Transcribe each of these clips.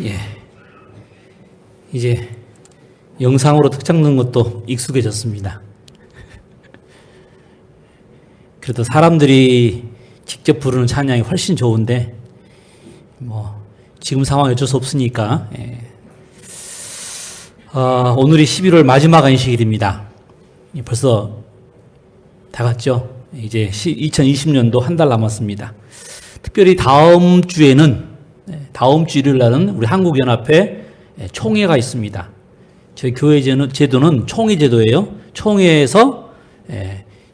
예. 이제 영상으로 특 잡는 것도 익숙해졌습니다. 그래도 사람들이 직접 부르는 찬양이 훨씬 좋은데, 지금 상황이 어쩔 수 없으니까, 오늘이 11월 마지막 안식일입니다. 벌써 다 갔죠? 이제 2020년도 한 달 남았습니다. 특별히 다음 주에는, 다음 주 일요일 날은 우리 한국연합회 총회가 있습니다. 저희 교회 제도는 총회 제도예요. 총회에서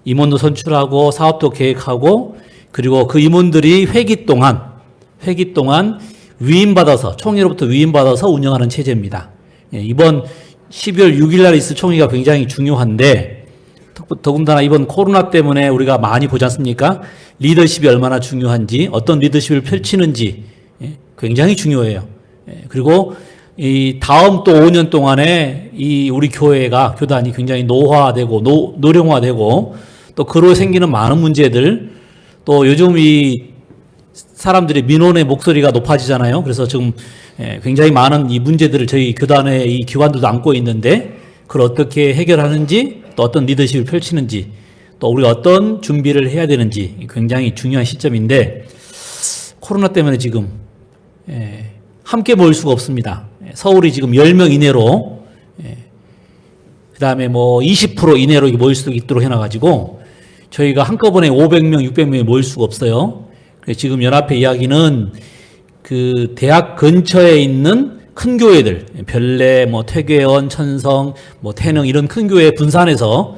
임원도 선출하고 사업도 계획하고, 그리고 그 임원들이 회기 동안 위임받아서, 총회로부터 위임받아서 운영하는 체제입니다. 이번 12월 6일 날 있을 총회가 굉장히 중요한데, 더군다나 이번 코로나 때문에 우리가 많이 보지 않습니까? 리더십이 얼마나 중요한지, 어떤 리더십을 펼치는지 굉장히 중요해요. 그리고 이 다음 또 5년 동안에 이 우리 교단이 굉장히 노화되고 노령화되고, 또 그로 생기는 많은 문제들, 또 요즘 이 사람들의 민원의 목소리가 높아지잖아요. 그래서 지금 굉장히 많은 이 문제들을 저희 교단의 이 기관들도 안고 있는데, 그걸 어떻게 해결하는지, 또 어떤 리더십을 펼치는지, 또 우리가 어떤 준비를 해야 되는지 굉장히 중요한 시점인데, 코로나 때문에 지금 함께 모일 수가 없습니다. 서울이 지금 10명 이내로, 그 다음에 20% 이내로 모일 수 있도록 해놔가지고 저희가 한꺼번에 500명, 600명이 모일 수가 없어요. 그래서 지금 연합회 이야기는 그 대학 근처에 있는 큰 교회들, 별내, 퇴계원, 천성, 태능 이런 큰 교회 분산해서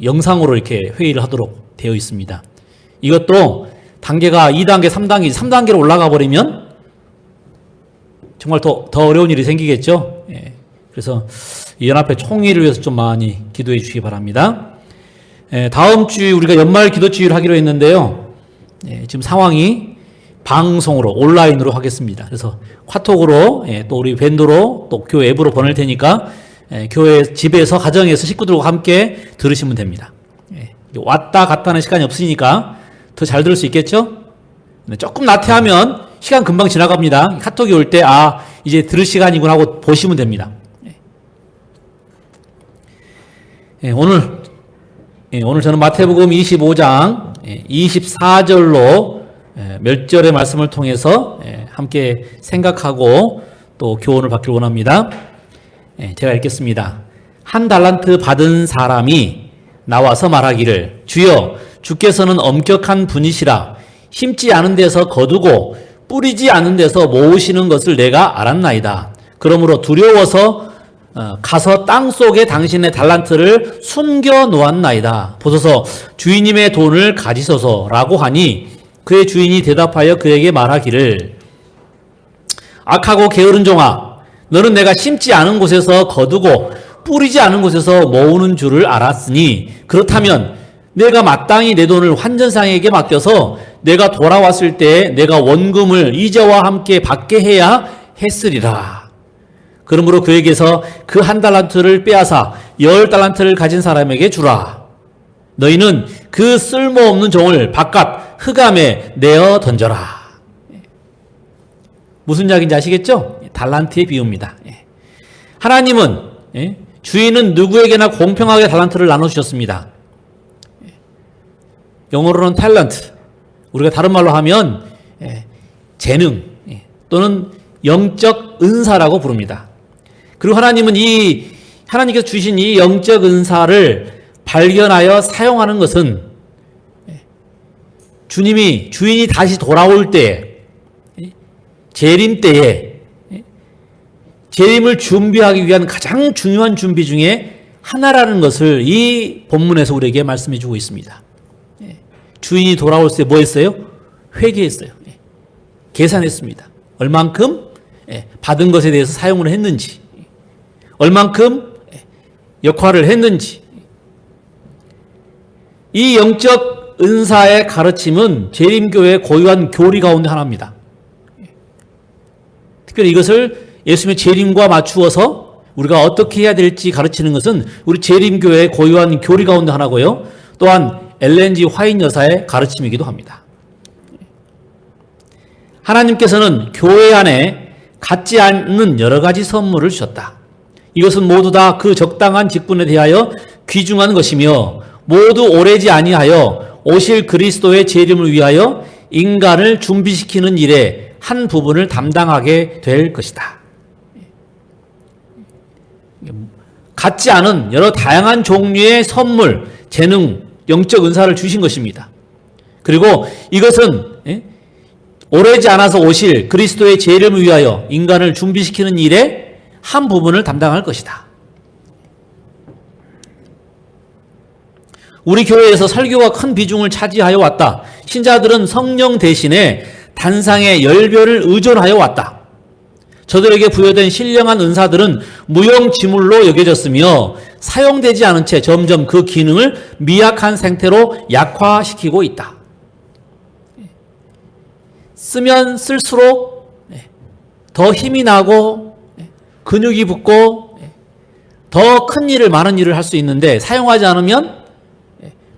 영상으로 이렇게 회의를 하도록 되어 있습니다. 이것도 단계가 2단계, 3단계로 올라가 버리면 정말 더 어려운 일이 생기겠죠. 그래서 이 연합회 총회를 위해서 좀 많이 기도해 주시기 바랍니다. 다음 주 우리가 연말 기도주의를 하기로 했는데요. 지금 상황이 방송으로, 온라인으로 하겠습니다. 그래서 카톡으로, 또 우리 밴드로, 또 교회 앱으로 보낼 테니까 교회 집에서, 가정에서 식구들과 함께 들으시면 됩니다. 왔다 갔다 하는 시간이 없으니까 더 잘 들을 수 있겠죠? 조금 나태하면 시간 금방 지나갑니다. 카톡이 올 때, 이제 들을 시간이구나 하고 보시면 됩니다. 오늘 저는 마태복음 25장 24절로 몇 절의 말씀을 통해서 함께 생각하고 또 교훈을 받기를 원합니다. 제가 읽겠습니다. 한 달란트 받은 사람이 나와서 말하기를, 주여, 주께서는 엄격한 분이시라. 심지 않은 데서 거두고 뿌리지 않은 데서 모으시는 것을 내가 알았나이다. 그러므로 두려워서 가서 땅 속에 당신의 달란트를 숨겨 놓았나이다. 보소서, 주인님의 돈을 가지소서라고 하니, 그의 주인이 대답하여 그에게 말하기를, 악하고 게으른 종아, 너는 내가 심지 않은 곳에서 거두고 뿌리지 않은 곳에서 모으는 줄을 알았으니, 그렇다면 내가 마땅히 내 돈을 환전상에게 맡겨서 내가 돌아왔을 때 내가 원금을 이자와 함께 받게 해야 했으리라. 그러므로 그에게서 그 한 달란트를 빼앗아 10달란트를 가진 사람에게 주라. 너희는 그 쓸모없는 종을 바깥 흑암에 내어 던져라. 무슨 이야기인지 아시겠죠? 달란트의 비유입니다. 하나님은, 주인은 누구에게나 공평하게 달란트를 나눠주셨습니다. 영어로는 탤런트, 우리가 다른 말로 하면 재능 또는 영적 은사라고 부릅니다. 그리고 하나님은 하나님께서 주신 이 영적 은사를 발견하여 사용하는 것은 주인이 다시 돌아올 때에, 재림 때에 재림을 준비하기 위한 가장 중요한 준비 중에 하나라는 것을 이 본문에서 우리에게 말씀해 주고 있습니다. 주인이 돌아올 때 뭐 했어요? 회개했어요. 계산했습니다. 얼만큼 받은 것에 대해서 사용을 했는지, 얼만큼 역할을 했는지. 이 영적 은사의 가르침은 재림교회의 고유한 교리 가운데 하나입니다. 특별히 이것을 예수님의 재림과 맞추어서 우리가 어떻게 해야 될지 가르치는 것은 우리 재림교회의 고유한 교리 가운데 하나고요. 또한 엘렌 G 화이트 여사의 가르침이기도 합니다. 하나님께서는 교회 안에 같지 않는 여러 가지 선물을 주셨다. 이것은 모두 다 그 적당한 직분에 대하여 귀중한 것이며 모두 오래지 아니하여 오실 그리스도의 재림을 위하여 인간을 준비시키는 일에 한 부분을 담당하게 될 것이다. 같지 않은 여러 다양한 종류의 선물, 재능, 영적 은사를 주신 것입니다. 그리고 이것은 오래지 않아서 오실 그리스도의 재림을 위하여 인간을 준비시키는 일에 한 부분을 담당할 것이다. 우리 교회에서 설교가 큰 비중을 차지하여 왔다. 신자들은 성령 대신에 단상의 열별을 의존하여 왔다. 저들에게 부여된 신령한 은사들은 무용지물로 여겨졌으며 사용되지 않은 채 점점 그 기능을 미약한 상태로 약화시키고 있다. 쓰면 쓸수록 더 힘이 나고 근육이 붙고 더 큰 일을, 많은 일을 할 수 있는데 사용하지 않으면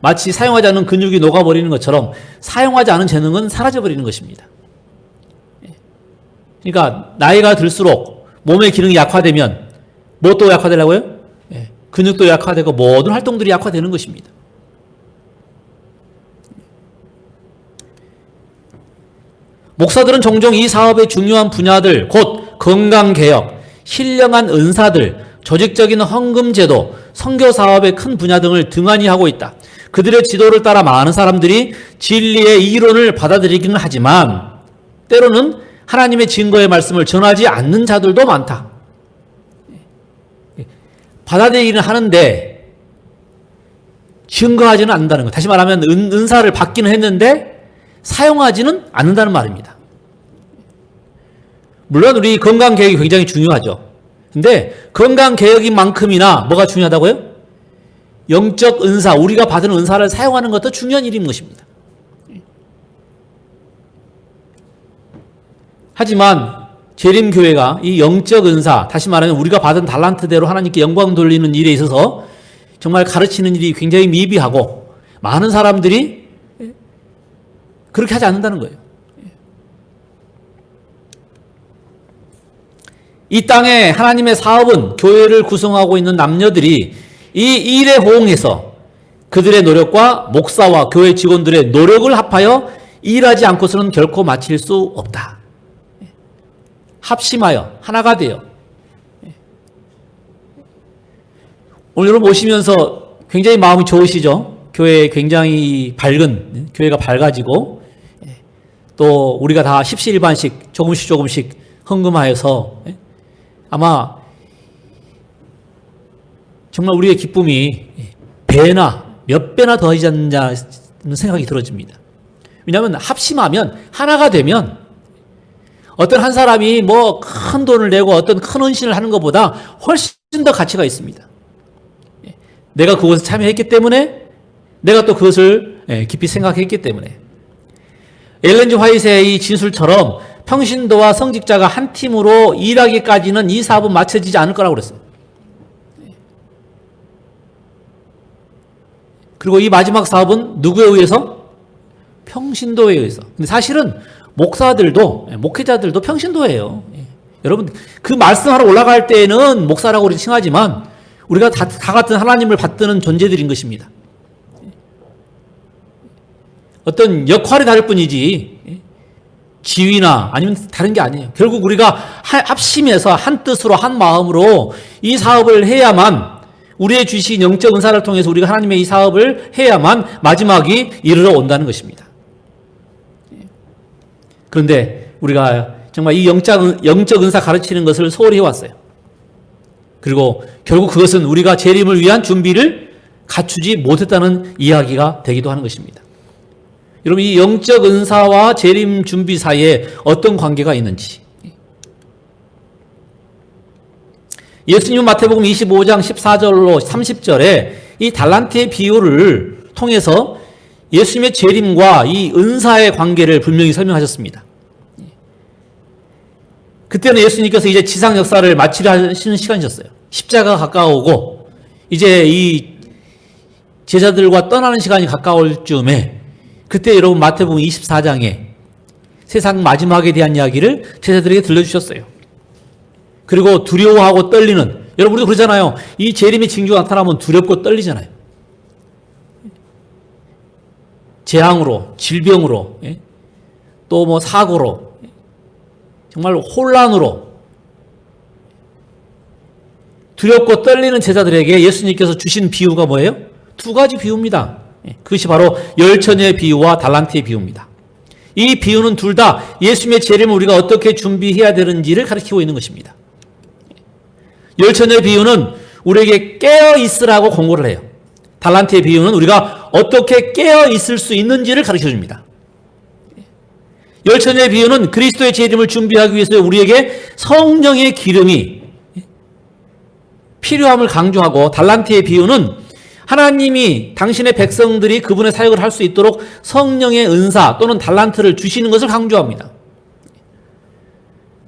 마치 사용하지 않은 근육이 녹아버리는 것처럼 사용하지 않은 재능은 사라져버리는 것입니다. 그러니까 나이가 들수록 몸의 기능이 약화되면 무엇도 약화되려고요? 근육도 약화되고 모든 활동들이 약화되는 것입니다. 목사들은 종종 이 사업의 중요한 분야들, 곧 건강개혁, 신령한 은사들, 조직적인 헌금제도, 선교사업의 큰 분야 등을 등한히 하고 있다. 그들의 지도를 따라 많은 사람들이 진리의 이론을 받아들이기는 하지만 때로는 하나님의 증거의 말씀을 전하지 않는 자들도 많다. 받아들이기는 하는데 증거하지는 않는다는 것. 다시 말하면 은사를 받기는 했는데 사용하지는 않는다는 말입니다. 물론 우리 건강개혁이 굉장히 중요하죠. 근데 건강개혁인 만큼이나 뭐가 중요하다고요? 영적 은사, 우리가 받은 은사를 사용하는 것도 중요한 일인 것입니다. 하지만 재림교회가 이 영적 은사, 다시 말하면 우리가 받은 달란트대로 하나님께 영광 돌리는 일에 있어서 정말 가르치는 일이 굉장히 미비하고 많은 사람들이 그렇게 하지 않는다는 거예요. 이 땅에 하나님의 사업은 교회를 구성하고 있는 남녀들이 이 일에 호응해서 그들의 노력과 목사와 교회 직원들의 노력을 합하여 일하지 않고서는 결코 마칠 수 없다. 합심하여 하나가 되어. 오늘 여러분 오시면서 굉장히 마음이 좋으시죠? 교회 굉장히 밝은, 교회가 밝아지고 또 우리가 다 십시일반씩 조금씩 헌금하여서 아마 정말 우리의 기쁨이 배나 몇 배나 더하지 않느냐는 생각이 들어집니다. 왜냐하면 합심하면 하나가 되면 어떤 한 사람이 뭐 큰 돈을 내고 어떤 큰 헌신을 하는 것보다 훨씬 더 가치가 있습니다. 내가 그것에 참여했기 때문에 내가 또 그것을 깊이 생각했기 때문에 엘렌 G 화이트의 이 진술처럼 평신도와 성직자가 한 팀으로 일하기까지는 이 사업은 맞춰지지 않을 거라고 그랬어요. 그리고 이 마지막 사업은 누구에 의해서? 평신도에 의해서. 근데 사실은 목사들도, 목회자들도 평신도예요. 여러분, 그 말씀하러 올라갈 때에는 목사라고 우리 칭하지만 우리가 다 같은 하나님을 받드는 존재들인 것입니다. 어떤 역할이 다를 뿐이지 지위나 아니면 다른 게 아니에요. 결국 우리가 합심해서 한 뜻으로 한 마음으로 이 사업을 해야만 우리의 주신 영적 은사를 통해서 우리가 하나님의 이 사업을 해야만 마지막이 이르러 온다는 것입니다. 그런데 우리가 정말 이 영적 은사 가르치는 것을 소홀히 해왔어요. 그리고 결국 그것은 우리가 재림을 위한 준비를 갖추지 못했다는 이야기가 되기도 하는 것입니다. 여러분, 이 영적 은사와 재림 준비 사이에 어떤 관계가 있는지. 예수님은 마태복음 25장 14절로 30절에 이 달란트의 비유를 통해서 예수님의 재림과 이 은사의 관계를 분명히 설명하셨습니다. 그때는 예수님께서 이제 지상 역사를 마치려 하시는 시간이셨어요. 십자가가 가까우고 이제 이 제자들과 떠나는 시간이 가까울 즈음에 그때 여러분 마태복음 24장에 세상 마지막에 대한 이야기를 제자들에게 들려주셨어요. 그리고 두려워하고 떨리는, 여러분 우리도 그러잖아요. 이 재림의 징조가 나타나면 두렵고 떨리잖아요. 재앙으로, 질병으로, 또 뭐 사고로, 정말 혼란으로 두렵고 떨리는 제자들에게 예수님께서 주신 비유가 뭐예요? 두 가지 비유입니다. 그것이 바로 열처녀의 비유와 달란트의 비유입니다. 이 비유는 둘 다 예수님의 재림을 우리가 어떻게 준비해야 되는지를 가르치고 있는 것입니다. 열처녀의 비유는 우리에게 깨어 있으라고 권고를 해요. 달란트의 비유는 우리가 어떻게 깨어 있을 수 있는지를 가르쳐 줍니다. 열처녀의 비유는 그리스도의 재림을 준비하기 위해서 우리에게 성령의 기름이 필요함을 강조하고, 달란트의 비유는 하나님이 당신의 백성들이 그분의 사역을 할 수 있도록 성령의 은사 또는 달란트를 주시는 것을 강조합니다.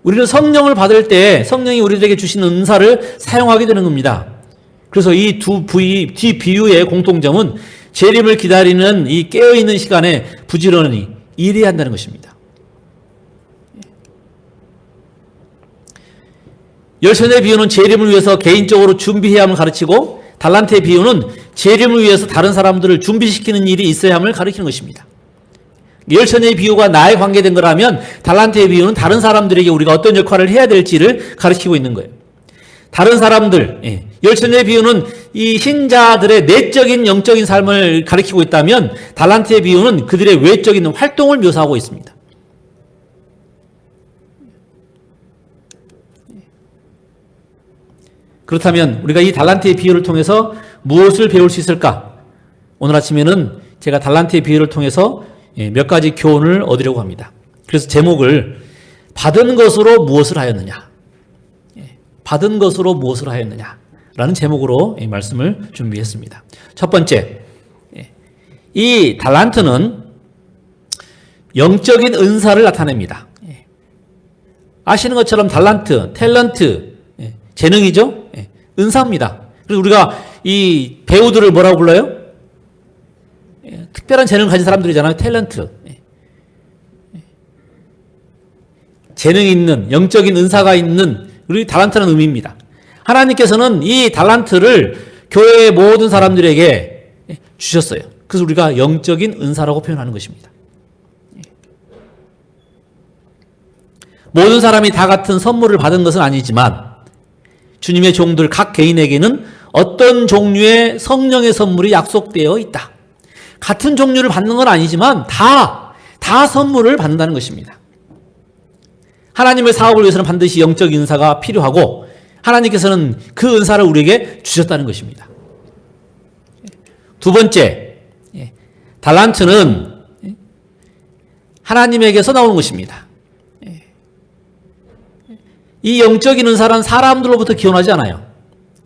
우리는 성령을 받을 때 성령이 우리들에게 주신 은사를 사용하게 되는 겁니다. 그래서 이 두 비유의 공통점은 재림을 기다리는 이 깨어있는 시간에 부지런히 일해야 한다는 것입니다. 열처녀의 비유는 재림을 위해서 개인적으로 준비해야 함을 가르치고, 달란트의 비유는 재림을 위해서 다른 사람들을 준비시키는 일이 있어야 함을 가르치는 것입니다. 열처녀의 비유가 나에 관계된 거라면 달란트의 비유는 다른 사람들에게 우리가 어떤 역할을 해야 될지를 가르치고 있는 거예요. 다른 사람들, 열처녀의 비유는 이 신자들의 내적인 영적인 삶을 가리키고 있다면, 달란트의 비유는 그들의 외적인 활동을 묘사하고 있습니다. 그렇다면 우리가 이 달란트의 비유를 통해서 무엇을 배울 수 있을까? 오늘 아침에는 제가 달란트의 비유를 통해서 몇 가지 교훈을 얻으려고 합니다. 그래서 제목을 받은 것으로 무엇을 하였느냐, 받은 것으로 무엇을 하였느냐 라는 제목으로 이 말씀을 준비했습니다. 첫 번째, 이 달란트는 영적인 은사를 나타냅니다. 아시는 것처럼 달란트, 탤런트, 재능이죠? 은사입니다. 그래서 우리가 이 배우들을 뭐라고 불러요? 특별한 재능을 가진 사람들이잖아요. 탤런트. 재능이 있는, 영적인 은사가 있는, 우리 달란트라는 의미입니다. 하나님께서는 이 달란트를 교회의 모든 사람들에게 주셨어요. 그래서 우리가 영적인 은사라고 표현하는 것입니다. 모든 사람이 다 같은 선물을 받은 것은 아니지만 주님의 종들 각 개인에게는 어떤 종류의 성령의 선물이 약속되어 있다. 같은 종류를 받는 건 아니지만 다 선물을 받는다는 것입니다. 하나님의 사업을 위해서는 반드시 영적 은사가 필요하고, 하나님께서는 그 은사를 우리에게 주셨다는 것입니다. 두 번째, 달란트는 하나님에게서 나오는 것입니다. 이 영적인 은사란 사람들로부터 기원하지 않아요.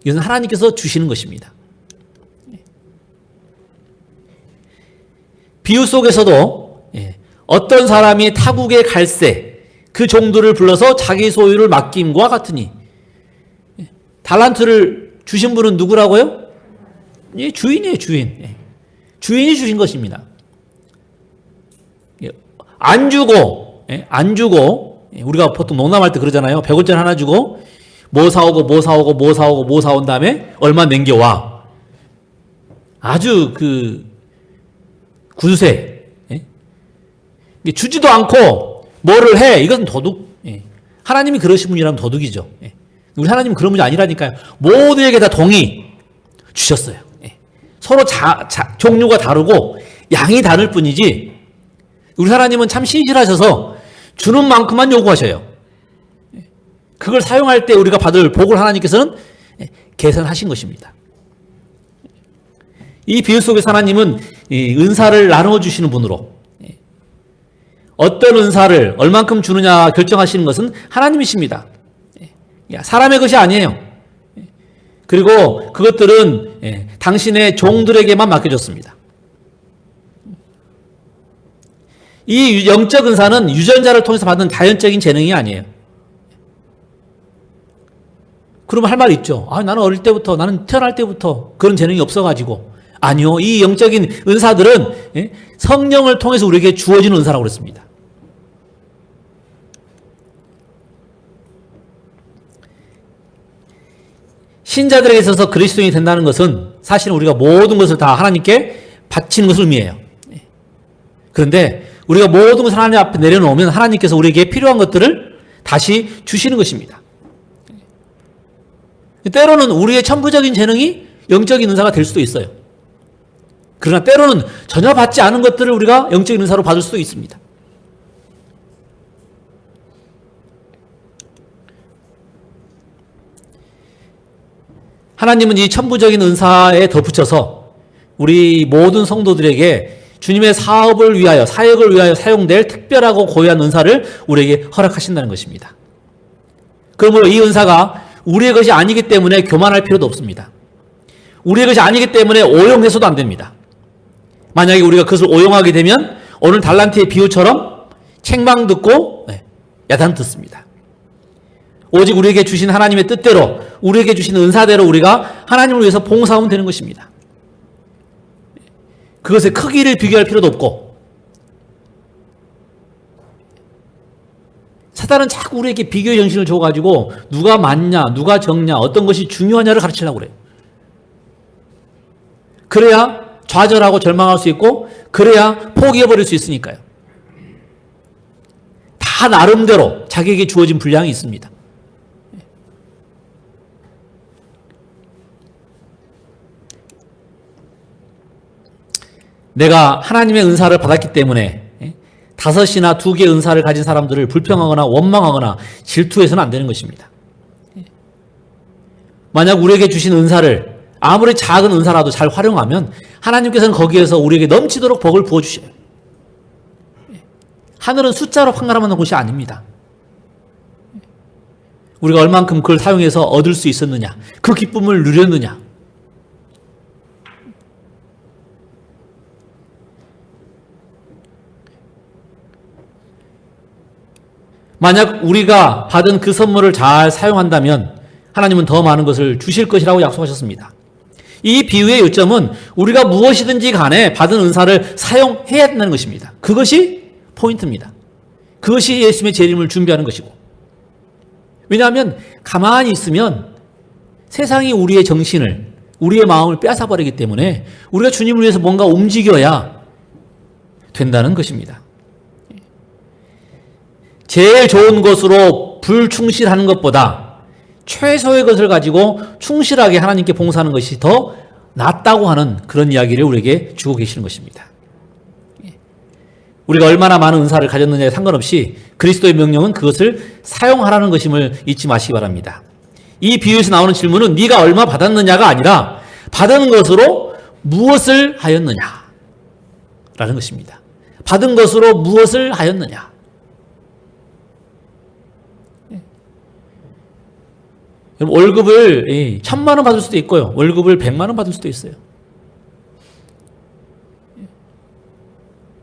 이것은 하나님께서 주시는 것입니다. 비유 속에서도 어떤 사람이 타국에 갈새 그 종들을 불러서 자기 소유를 맡김과 같으니, 달란트를 주신 분은 누구라고요? 주인이에요, 주인. 주인이 주신 것입니다. 안 주고 우리가 보통 농담할 때 그러잖아요. 100원짜리 하나 주고 뭐 사오고 다음에 얼마 남겨와. 아주 구두쇠. 주지도 않고 뭐를 해. 이것은 도둑. 하나님이 그러신 분이라면 도둑이죠. 우리 하나님은 그런 분이 아니라니까요. 모두에게 다 동의 주셨어요. 서로 종류가 다르고 양이 다를 뿐이지, 우리 하나님은 참 신실하셔서 주는 만큼만 요구하셔요. 그걸 사용할 때 우리가 받을 복을 하나님께서는 계산하신 것입니다. 이 비유 속에서 하나님은 은사를 나누어 주시는 분으로, 어떤 은사를 얼만큼 주느냐 결정하시는 것은 하나님이십니다. 사람의 것이 아니에요. 그리고 그것들은 당신의 종들에게만 맡겨졌습니다. 이 영적 은사는 유전자를 통해서 받은 자연적인 재능이 아니에요. 그러면 할 말 있죠. 나는 어릴 때부터, 나는 태어날 때부터 그런 재능이 없어가지고. 아니요. 이 영적인 은사들은 성령을 통해서 우리에게 주어지는 은사라고 그랬습니다. 신자들에게 있어서 그리스도인이 된다는 것은 사실은 우리가 모든 것을 다 하나님께 바치는 것을 의미해요. 그런데 우리가 모든 것을 하나님 앞에 내려놓으면 하나님께서 우리에게 필요한 것들을 다시 주시는 것입니다. 때로는 우리의 천부적인 재능이 영적인 은사가 될 수도 있어요. 그러나 때로는 전혀 받지 않은 것들을 우리가 영적인 은사로 받을 수도 있습니다. 하나님은 이 천부적인 은사에 덧붙여서 우리 모든 성도들에게 주님의 사업을 위하여, 사역을 위하여 사용될 특별하고 고유한 은사를 우리에게 허락하신다는 것입니다. 그러므로 이 은사가 우리의 것이 아니기 때문에 교만할 필요도 없습니다. 우리의 것이 아니기 때문에 오용해서도 안 됩니다. 만약에 우리가 그것을 오용하게 되면 오늘 달란트의 비유처럼 책망 듣고 야단 듣습니다. 오직 우리에게 주신 하나님의 뜻대로, 우리에게 주신 은사대로 우리가 하나님을 위해서 봉사하면 되는 것입니다. 그것의 크기를 비교할 필요도 없고, 사단은 자꾸 우리에게 비교의 정신을 줘가지고 누가 맞냐, 누가 적냐, 어떤 것이 중요하냐를 가르치려고 그래요. 그래야 좌절하고 절망할 수 있고, 그래야 포기해버릴 수 있으니까요. 다 나름대로 자기에게 주어진 분량이 있습니다. 내가 하나님의 은사를 받았기 때문에 5이나 2개의 은사를 가진 사람들을 불평하거나 원망하거나 질투해서는 안 되는 것입니다. 만약 우리에게 주신 은사를 아무리 작은 은사라도 잘 활용하면 하나님께서는 거기에서 우리에게 넘치도록 복을 부어주셔요. 하늘은 숫자로 판가름하는 곳이 아닙니다. 우리가 얼만큼 그걸 사용해서 얻을 수 있었느냐, 그 기쁨을 누렸느냐. 만약 우리가 받은 그 선물을 잘 사용한다면 하나님은 더 많은 것을 주실 것이라고 약속하셨습니다. 이 비유의 요점은 우리가 무엇이든지 간에 받은 은사를 사용해야 된다는 것입니다. 그것이 포인트입니다. 그것이 예수님의 재림을 준비하는 것이고, 왜냐하면 가만히 있으면 세상이 우리의 정신을, 우리의 마음을 빼앗아버리기 때문에 우리가 주님을 위해서 뭔가 움직여야 된다는 것입니다. 제일 좋은 것으로 불충실하는 것보다 최소의 것을 가지고 충실하게 하나님께 봉사하는 것이 더 낫다고 하는 그런 이야기를 우리에게 주고 계시는 것입니다. 우리가 얼마나 많은 은사를 가졌느냐에 상관없이 그리스도의 명령은 그것을 사용하라는 것임을 잊지 마시기 바랍니다. 이 비유에서 나오는 질문은 네가 얼마 받았느냐가 아니라 받은 것으로 무엇을 하였느냐 라는 것입니다. 받은 것으로 무엇을 하였느냐. 월급을 1,000만 원 받을 수도 있고요. 월급을 100만 원 받을 수도 있어요.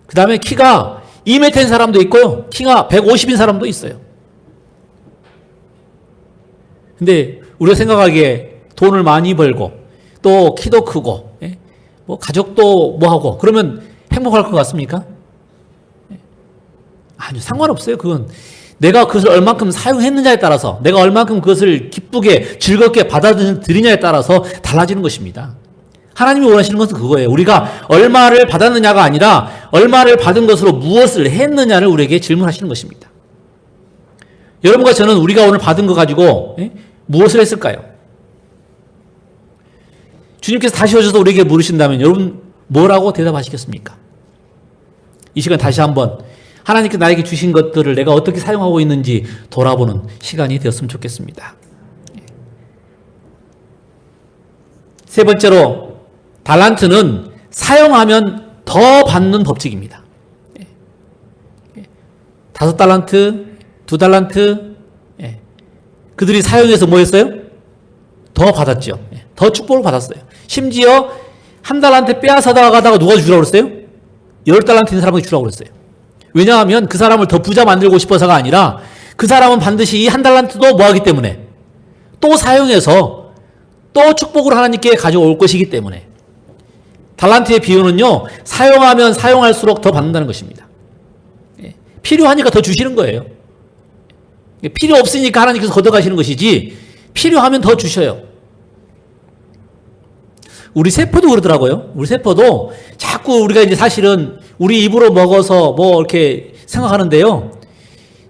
그 다음에 키가 2m인 사람도 있고요. 키가 150인 사람도 있어요. 근데 우리가 생각하기에 돈을 많이 벌고 또 키도 크고 뭐 가족도 뭐하고 그러면 행복할 것 같습니까? 아니요. 상관없어요. 그건 내가 그것을 얼만큼 사용했느냐에 따라서, 내가 얼만큼 그것을 기쁘게 즐겁게 받아들이냐에 따라서 달라지는 것입니다. 하나님이 원하시는 것은 그거예요. 우리가 얼마를 받았느냐가 아니라 얼마를 받은 것으로 무엇을 했느냐를 우리에게 질문하시는 것입니다. 여러분과 저는 우리가 오늘 받은 거 가지고 무엇을 했을까요? 주님께서 다시 오셔서 우리에게 물으신다면 여러분 뭐라고 대답하시겠습니까? 이 시간 다시 한번 하나님께 나에게 주신 것들을 내가 어떻게 사용하고 있는지 돌아보는 시간이 되었으면 좋겠습니다. 세 번째로, 달란트는 사용하면 더 받는 법칙입니다. 5달란트, 2달란트, 그들이 사용해서 뭐 했어요? 더 받았죠. 더 축복을 받았어요. 심지어 1달란트 빼앗아다가 누가 주라고 그랬어요? 10달란트 있는 사람에게 주라고 그랬어요. 왜냐하면 그 사람을 더 부자 만들고 싶어서가 아니라 그 사람은 반드시 이 1달란트도 뭐 하기 때문에 또 사용해서 또 축복을 하나님께 가져올 것이기 때문에. 달란트의 비유는요, 사용하면 사용할수록 더 받는다는 것입니다. 필요하니까 더 주시는 거예요. 필요 없으니까 하나님께서 걷어가시는 것이지 필요하면 더 주셔요. 우리 세포도 그러더라고요. 우리 세포도 자꾸 우리가 이제 사실은 우리 입으로 먹어서 뭐 이렇게 생각하는데요.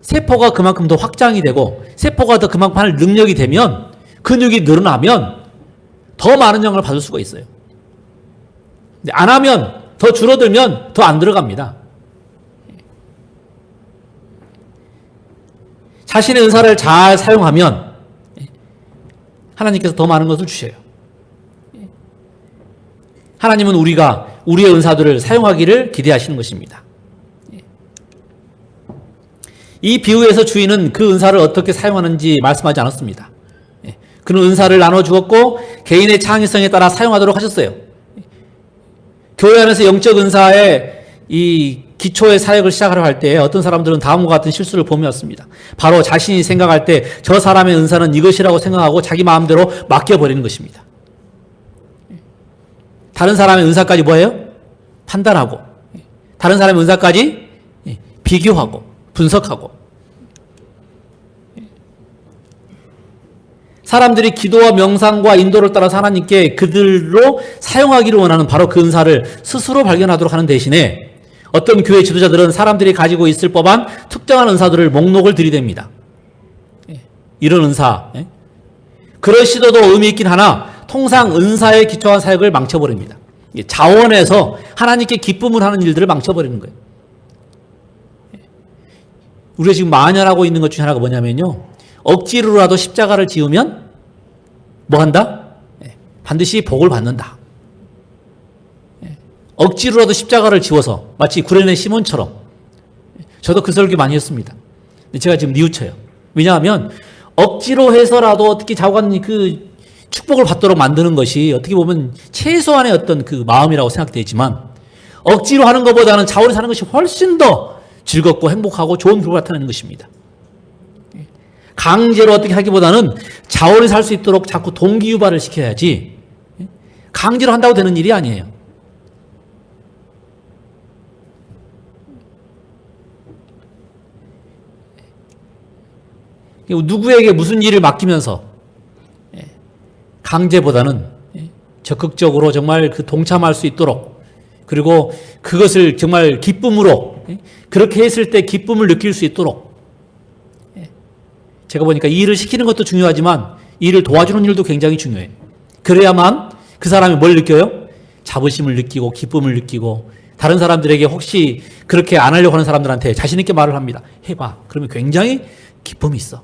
세포가 그만큼 더 확장이 되고 세포가 더 그만큼 할 능력이 되면 근육이 늘어나면 더 많은 영향을 받을 수가 있어요. 근데 안 하면 더 줄어들면 더 안 들어갑니다. 자신의 은사를 잘 사용하면 하나님께서 더 많은 것을 주셔요. 하나님은 우리가 우리의 은사들을 사용하기를 기대하시는 것입니다. 이 비유에서 주인은 그 은사를 어떻게 사용하는지 말씀하지 않았습니다. 그는 은사를 나눠주었고 개인의 창의성에 따라 사용하도록 하셨어요. 교회 안에서 영적 은사의 이 기초의 사역을 시작하려 할 때 어떤 사람들은 다음과 같은 실수를 범해왔습니다. 바로 자신이 생각할 때 저 사람의 은사는 이것이라고 생각하고 자기 마음대로 맡겨버리는 것입니다. 다른 사람의 은사까지 뭐예요? 판단하고 다른 사람의 은사까지 비교하고 분석하고 사람들이 기도와 명상과 인도를 따라서 하나님께 그들로 사용하기를 원하는 바로 그 은사를 스스로 발견하도록 하는 대신에 어떤 교회 지도자들은 사람들이 가지고 있을 법한 특정한 은사들을 목록을 들이댑니다. 이런 은사 그럴 시도도 의미 있긴 하나 통상 은사에 기초한 사역을 망쳐버립니다. 자원에서 하나님께 기쁨을 하는 일들을 망쳐버리는 거예요. 우리가 지금 만연하고 있는 것 중에 하나가 뭐냐면요. 억지로라도 십자가를 지으면 뭐 한다? 반드시 복을 받는다. 억지로라도 십자가를 지워서 마치 구레네 시몬처럼 저도 그 설교 많이 했습니다. 제가 지금 뉘우쳐요. 왜냐하면 억지로 해서라도 어떻게 자고간 그 축복을 받도록 만드는 것이 어떻게 보면 최소한의 어떤 그 마음이라고 생각되지만 억지로 하는 것보다는 자원이 사는 것이 훨씬 더 즐겁고 행복하고 좋은 결과를 나타내는 것입니다. 강제로 어떻게 하기보다는 자원이 살 수 있도록 자꾸 동기유발을 시켜야지 강제로 한다고 되는 일이 아니에요. 누구에게 무슨 일을 맡기면서 강제보다는 적극적으로 정말 그 동참할 수 있도록 그리고 그것을 정말 기쁨으로 그렇게 했을 때 기쁨을 느낄 수 있도록 제가 보니까 이 일을 시키는 것도 중요하지만 이 일을 도와주는 일도 굉장히 중요해요. 그래야만 그 사람이 뭘 느껴요? 자부심을 느끼고 기쁨을 느끼고 다른 사람들에게 혹시 그렇게 안 하려고 하는 사람들한테 자신 있게 말을 합니다. 해봐. 그러면 굉장히 기쁨이 있어.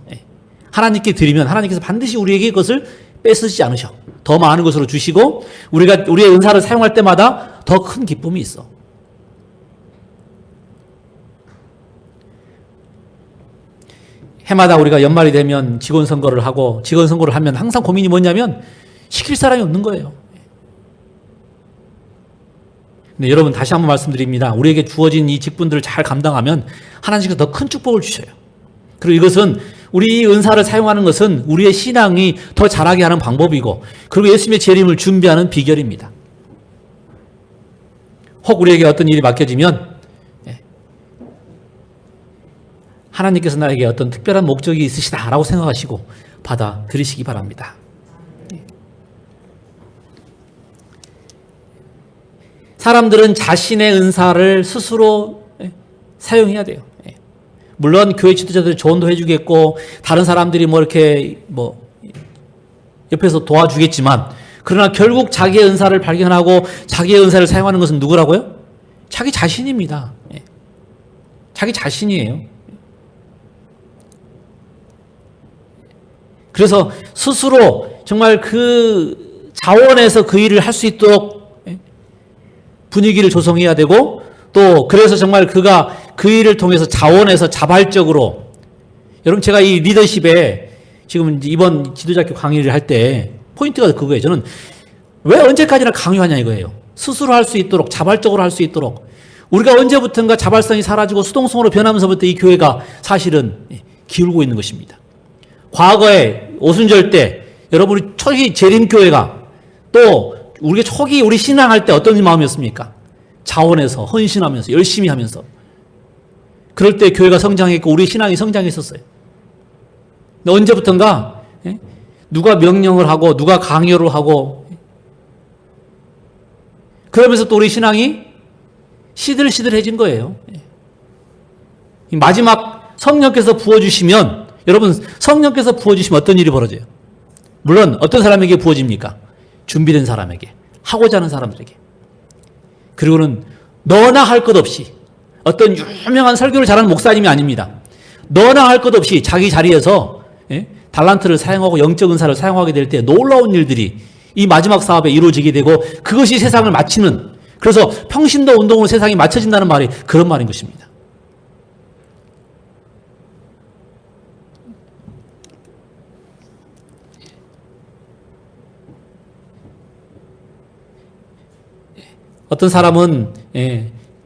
하나님께 드리면 하나님께서 반드시 우리에게 그것을 뺏으시지 않으셔. 더 많은 것으로 주시고 우리가 우리의 은사를 사용할 때마다 더 큰 기쁨이 있어. 해마다 우리가 연말이 되면 직원 선거를 하고 직원 선거를 하면 항상 고민이 뭐냐면 시킬 사람이 없는 거예요. 근데 여러분 다시 한번 말씀드립니다. 우리에게 주어진 이 직분들을 잘 감당하면 하나님께서 더 큰 축복을 주셔요. 그리고 이것은 우리 은사를 사용하는 것은 우리의 신앙이 더 자라게 하는 방법이고 그리고 예수님의 재림을 준비하는 비결입니다. 혹 우리에게 어떤 일이 맡겨지면 하나님께서 나에게 어떤 특별한 목적이 있으시다라고 생각하시고 받아들이시기 바랍니다. 사람들은 자신의 은사를 스스로 사용해야 돼요. 물론 교회 지도자들이 조언도 해주겠고 다른 사람들이 뭐 이렇게 뭐 옆에서 도와주겠지만 그러나 결국 자기의 은사를 발견하고 자기의 은사를 사용하는 것은 누구라고요? 자기 자신입니다. 자기 자신이에요. 그래서 스스로 정말 그 자원에서 그 일을 할 수 있도록 분위기를 조성해야 되고 또 그래서 정말 그가 그 일을 통해서 자원에서 자발적으로 여러분 제가 이 리더십에 지금 이번 지도자교 강의를 할 때 포인트가 그거예요. 저는 왜 언제까지나 강요하냐 이거예요. 스스로 할 수 있도록 자발적으로 할 수 있도록 우리가 언제부턴가 자발성이 사라지고 수동성으로 변하면서부터 이 교회가 사실은 기울고 있는 것입니다. 과거에 오순절 때 여러분이 초기 재림교회가 또 우리가 초기 우리 신앙할 때 어떤 마음이었습니까? 자원해서 헌신하면서 열심히 하면서 그럴 때 교회가 성장했고 우리 신앙이 성장했었어요. 근데 언제부턴가 누가 명령을 하고 누가 강요를 하고 그러면서 또 우리 신앙이 시들시들해진 거예요. 마지막 성령께서 부어주시면, 여러분, 성령께서 부어주시면 어떤 일이 벌어져요? 물론 어떤 사람에게 부어집니까? 준비된 사람에게, 하고자 하는 사람들에게. 그리고는 너나 할 것 없이, 어떤 유명한 설교를 잘하는 목사님이 아닙니다. 너나 할 것 없이 자기 자리에서 달란트를 사용하고 영적 은사를 사용하게 될 때 놀라운 일들이 이 마지막 사업에 이루어지게 되고, 그것이 세상을 마치는, 그래서 평신도 운동으로 세상이 맞춰진다는 말이 그런 말인 것입니다. 어떤 사람은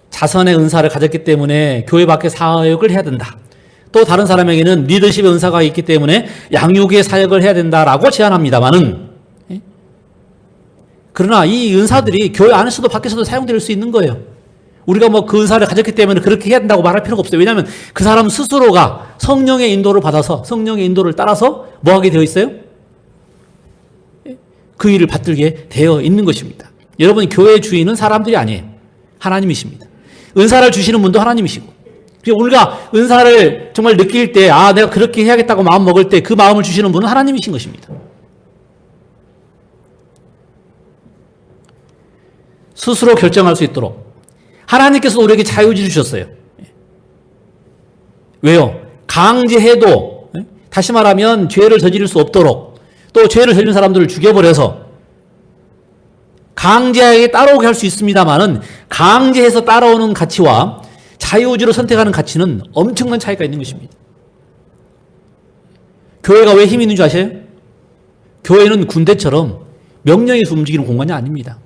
자선의 은사를 가졌기 때문에 교회 밖에 사역을 해야 된다. 또 다른 사람에게는 리더십의 은사가 있기 때문에 양육의 사역을 해야 된다라고 제안합니다만은, 그러나 이 은사들이 교회 안에서도 밖에서도 사용될 수 있는 거예요. 우리가 뭐 그 은사를 가졌기 때문에 그렇게 해야 된다고 말할 필요가 없어요. 왜냐하면 그 사람 스스로가 성령의 인도를 받아서, 성령의 인도를 따라서 뭐 하게 되어 있어요? 그 일을 받들게 되어 있는 것입니다. 여러분, 교회의 주인은 사람들이 아니에요. 하나님이십니다. 은사를 주시는 분도 하나님이시고, 우리가 은사를 정말 느낄 때, 내가 그렇게 해야겠다고 마음 먹을 때 그 마음을 주시는 분은 하나님이신 것입니다. 스스로 결정할 수 있도록 하나님께서 우리에게 자유지를 주셨어요. 왜요? 강제해도, 다시 말하면 죄를 저지를 수 없도록, 또 죄를 저지른 사람들을 죽여버려서 강제하게 따라오게 할 수 있습니다만은, 강제해서 따라오는 가치와 자유의지로 선택하는 가치는 엄청난 차이가 있는 것입니다. 교회가 왜 힘이 있는 줄 아세요? 교회는 군대처럼 명령에서 움직이는 공간이 아닙니다.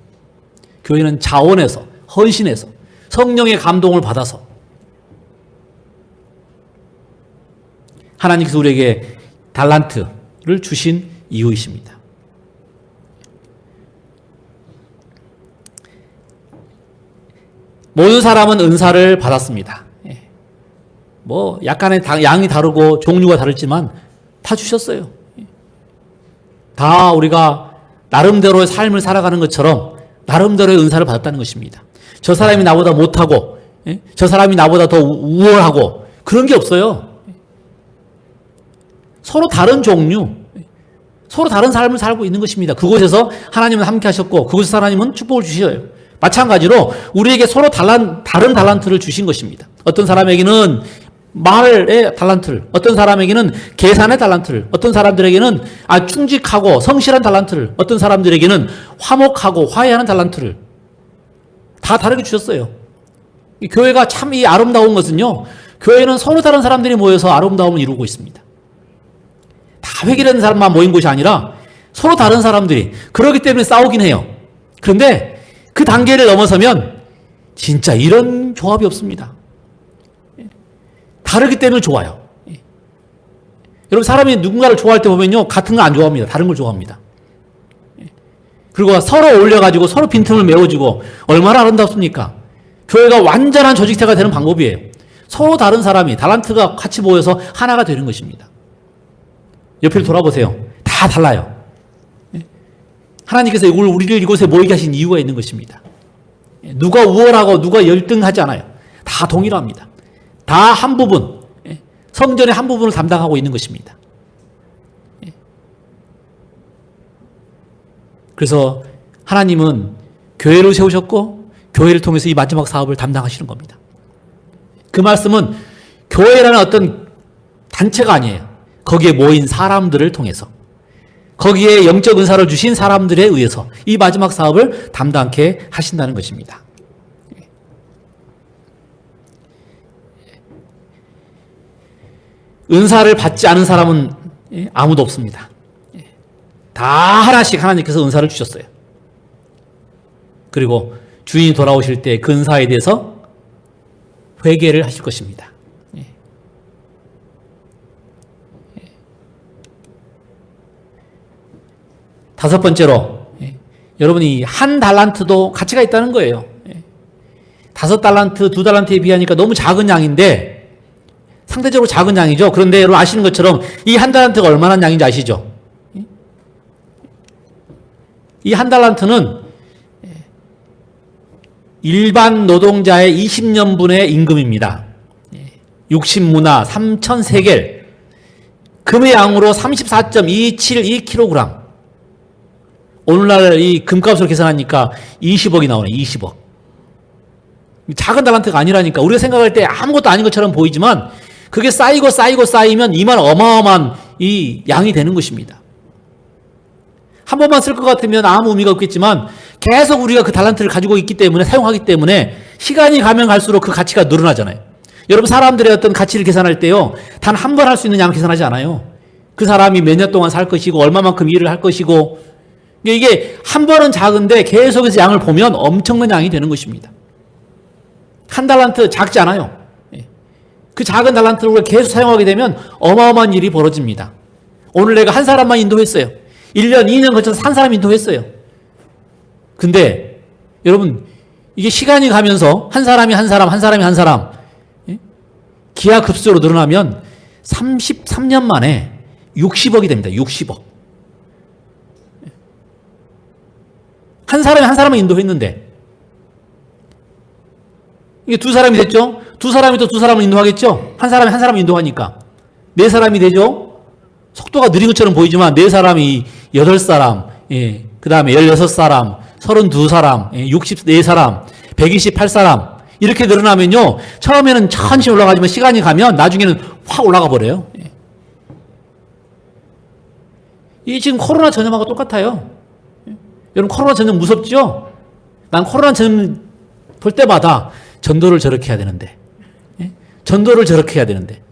교회는 자원해서, 헌신해서, 성령의 감동을 받아서 하나님께서 우리에게 달란트를 주신 이유이십니다. 모든 사람은 은사를 받았습니다. 뭐 약간의 양이 다르고 종류가 다르지만 다 주셨어요. 다 우리가 나름대로의 삶을 살아가는 것처럼 나름대로의 은사를 받았다는 것입니다. 저 사람이 나보다 못하고, 저 사람이 나보다 더 우월하고, 그런 게 없어요. 서로 다른 종류, 서로 다른 삶을 살고 있는 것입니다. 그곳에서 하나님은 함께 하셨고, 그곳에서 하나님은 축복을 주셔요. 마찬가지로 우리에게 서로 다른 달란트를 주신 것입니다. 어떤 사람에게는 말의 달란트를, 어떤 사람에게는 계산의 달란트를, 어떤 사람들에게는 충직하고 성실한 달란트를, 어떤 사람들에게는 화목하고 화해하는 달란트를 다 다르게 주셨어요. 교회가 참 이 아름다운 것은요, 교회는 서로 다른 사람들이 모여서 아름다움을 이루고 있습니다. 다 회개하는 사람만 모인 곳이 아니라 서로 다른 사람들이, 그렇기 때문에 싸우긴 해요. 그런데 그 단계를 넘어서면 진짜 이런 조합이 없습니다. 다르기 때문에 좋아요. 여러분, 사람이 누군가를 좋아할 때 보면요, 같은 거 안 좋아합니다. 다른 걸 좋아합니다. 그리고 서로 올려가지고 서로 빈틈을 메워주고, 얼마나 아름답습니까? 교회가 완전한 조직체가 되는 방법이에요. 서로 다른 사람이, 달란트가 같이 모여서 하나가 되는 것입니다. 옆을 돌아보세요. 다 달라요. 하나님께서 우리를 이곳에 모이게 하신 이유가 있는 것입니다. 누가 우월하고 누가 열등하지 않아요. 다 동일합니다. 다 한 부분, 성전의 한 부분을 담당하고 있는 것입니다. 그래서 하나님은 교회를 세우셨고, 교회를 통해서 이 마지막 사업을 담당하시는 겁니다. 그 말씀은 교회라는 어떤 단체가 아니에요. 거기에 모인 사람들을 통해서, 거기에 영적 은사를 주신 사람들에 의해서 이 마지막 사업을 담당케 하신다는 것입니다. 은사를 받지 않은 사람은 아무도 없습니다. 다 하나씩 하나님께서 은사를 주셨어요. 그리고 주인이 돌아오실 때 그 은사에 대해서 회개를 하실 것입니다. 다섯 번째로, 여러분이 한 달란트도 가치가 있다는 거예요. 5달란트, 2달란트에 비하니까 너무 작은 양인데, 상대적으로 작은 양이죠. 그런데 여러분 아시는 것처럼 이 한 달란트가 얼마나 양인지 아시죠? 이 한 달란트는 일반 노동자의 20년분의 임금입니다. 60문화 3,003개, 금의 양으로 34.272kg. 오늘날 이 금값으로 계산하니까 20억이 나오네, 20억. 작은 달란트가 아니라니까. 우리가 생각할 때 아무것도 아닌 것처럼 보이지만 그게 쌓이면 이만 어마어마한 이 양이 되는 것입니다. 한 번만 쓸 것 같으면 아무 의미가 없겠지만 계속 우리가 그 달란트를 가지고 있기 때문에, 사용하기 때문에 시간이 가면 갈수록 그 가치가 늘어나잖아요. 여러분, 사람들의 어떤 가치를 계산할 때요, 단 한 번 할 수 있는 양을 계산하지 않아요. 그 사람이 몇 년 동안 살 것이고 얼마만큼 일을 할 것이고, 이게 한 번은 작은데 계속해서 양을 보면 엄청난 양이 되는 것입니다. 한 달란트 작지 않아요. 그 작은 달란트를 우리가 계속 사용하게 되면 어마어마한 일이 벌어집니다. 오늘 내가 한 사람만 인도했어요. 1년, 2년 거쳐서 한 사람 인도했어요. 근데 여러분, 이게 시간이 가면서 한 사람이 한 사람 기하급수로 늘어나면 33년 만에 60억이 됩니다. 60억. 한 사람이 한 사람을 인도했는데 이게 두 사람이 됐죠? 두 사람이 또 두 사람을 인도하겠죠? 한 사람이 한 사람을 인도하니까 네 사람이 되죠? 속도가 느린 것처럼 보이지만 네 사람이 8사람, 그 다음에 16사람, 32사람, 64사람, 128사람 이렇게 늘어나면요, 처음에는 천천히 올라가지만 시간이 가면 나중에는 확 올라가 버려요. 이게 지금 코로나 전염하고 똑같아요. 여러분, 코로나 전염 무섭죠? 난 코로나 전염 볼 때마다 전도를 저렇게 해야 되는데, 전도를 저렇게 해야 되는데,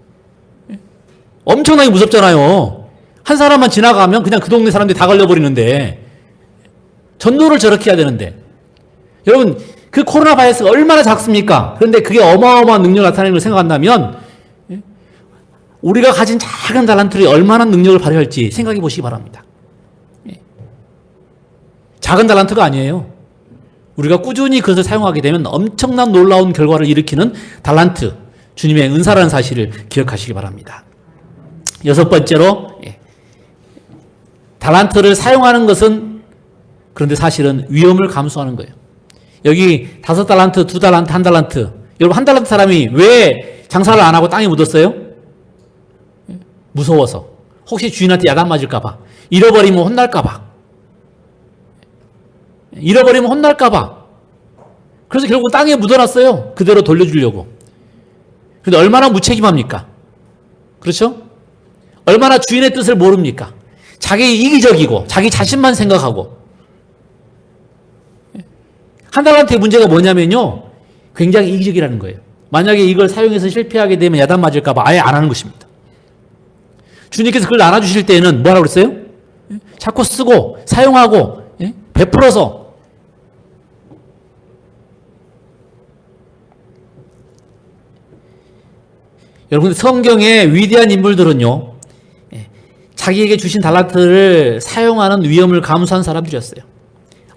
엄청나게 무섭잖아요. 한 사람만 지나가면 그냥 그 동네 사람들이 다 걸려버리는데, 전도를 저렇게 해야 되는데, 여러분, 그 코로나 바이러스가 얼마나 작습니까? 그런데 그게 어마어마한 능력을 나타내는 걸 생각한다면, 우리가 가진 작은 달란트들이 얼마나 능력을 발휘할지 생각해 보시기 바랍니다. 작은 달란트가 아니에요. 우리가 꾸준히 그것을 사용하게 되면 엄청난 놀라운 결과를 일으키는 달란트, 주님의 은사라는 사실을 기억하시기 바랍니다. 6번째로, 달란트를 사용하는 것은 그런데 사실은 위험을 감수하는 거예요. 여기 5달란트, 2달란트, 1달란트. 여러분, 1달란트 사람이 왜 장사를 안 하고 땅에 묻었어요? 무서워서. 혹시 주인한테 야단 맞을까봐. 잃어버리면 혼날까봐. 잃어버리면 혼날까봐. 그래서 결국 땅에 묻어놨어요. 그대로 돌려주려고. 근데 얼마나 무책임합니까? 그렇죠? 얼마나 주인의 뜻을 모릅니까? 자기 이기적이고 자기 자신만 생각하고. 한 달란트의 문제가 뭐냐면요, 굉장히 이기적이라는 거예요. 만약에 이걸 사용해서 실패하게 되면 야단 맞을까봐 아예 안 하는 것입니다. 주님께서 그걸 나눠주실 때에는 뭐라고 그랬어요? 자꾸 쓰고 사용하고 베풀어서. 여러분, 성경의 위대한 인물들은요, 자기에게 주신 달란트를 사용하는 위험을 감수한 사람들이었어요.